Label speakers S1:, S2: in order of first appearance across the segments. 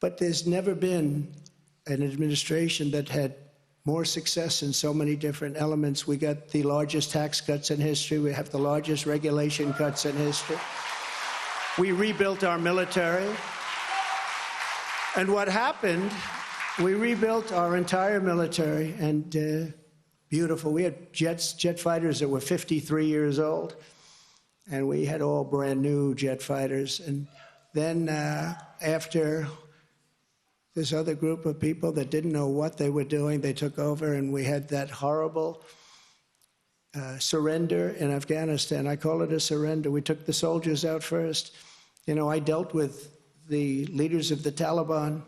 S1: But there's never been an administration that had more success in so many different elements. We got the largest tax cuts in history. We have the largest regulation cuts in history. We rebuilt our military. And what happened, we rebuilt our entire military, and beautiful. We had jet fighters that were 53 years old, and we had all brand new jet fighters. And then after this other group of people that didn't know what they were doing, they took over, and we had that horrible surrender in Afghanistan. I call it a surrender. We took the soldiers out first. You know, I dealt with the leaders of the Taliban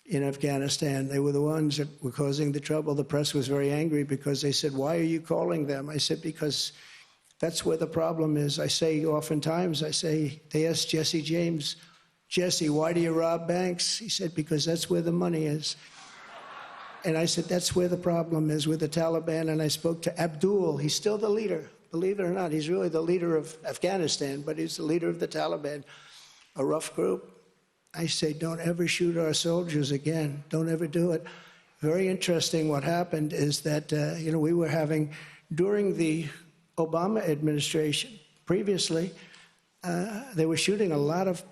S1: in Afghanistan. They were the ones that were causing the trouble. The press was very angry because they said, "Why are you calling them?" I said, "Because that's where the problem is." I say oftentimes, they asked Jesse James, "Jesse, why do you rob banks?" He said, "Because that's where the money is." And I said, that's where the problem is, with the Taliban. And I spoke to Abdul. He's still the leader. Believe it or not, he's really the leader of Afghanistan, but he's the leader of the Taliban, a rough group. I say, don't ever shoot our soldiers again. Don't ever do it. Very interesting what happened is that, we were having, during the Obama administration, previously, they were shooting a lot of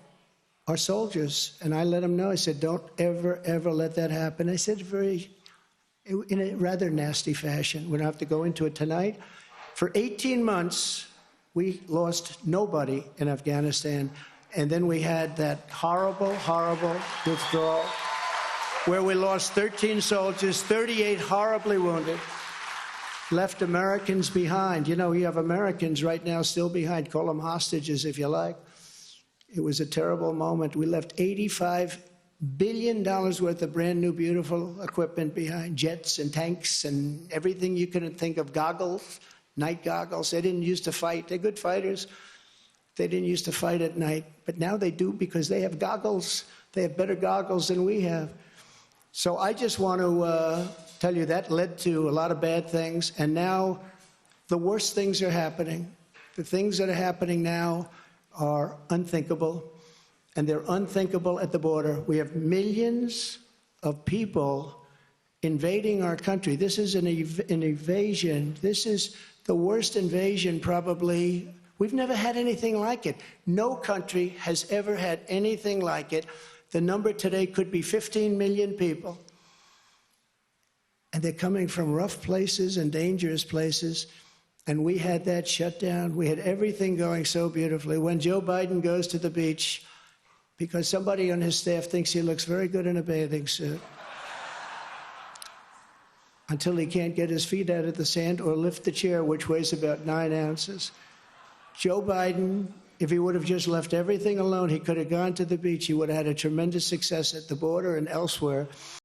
S1: our soldiers. And I let them know, I said, don't ever, ever let that happen. I said in a rather nasty fashion. We don't have to go into it tonight. For 18 months, we lost nobody in Afghanistan. And then we had that horrible, horrible withdrawal where we lost 13 soldiers, 38 horribly wounded, left Americans behind. You know, you have Americans right now still behind. Call them hostages if you like. It was a terrible moment. We left $85 billion worth of brand new, beautiful equipment behind, jets and tanks and everything you couldn't think of, goggles, night goggles. They didn't used to fight. They're good fighters. They didn't used to fight at night, but now they do because they have goggles. They have better goggles than we have. So I just want to tell you that led to a lot of bad things, and now the worst things are happening. The things that are happening now are unthinkable, and they're unthinkable at the border. We have millions of people invading our country. This is an invasion. This is the worst invasion probably. We've never had anything like it. No country has ever had anything like it. The number today could be 15 million people. And they're coming from rough places and dangerous places. And we had that shut down. We had everything going so beautifully. When Joe Biden goes to the beach, because somebody on his staff thinks he looks very good in a bathing suit, until he can't get his feet out of the sand or lift the chair, which weighs about 9 ounces. Joe Biden, if he would have just left everything alone, he could have gone to the beach. He would have had a tremendous success at the border and elsewhere.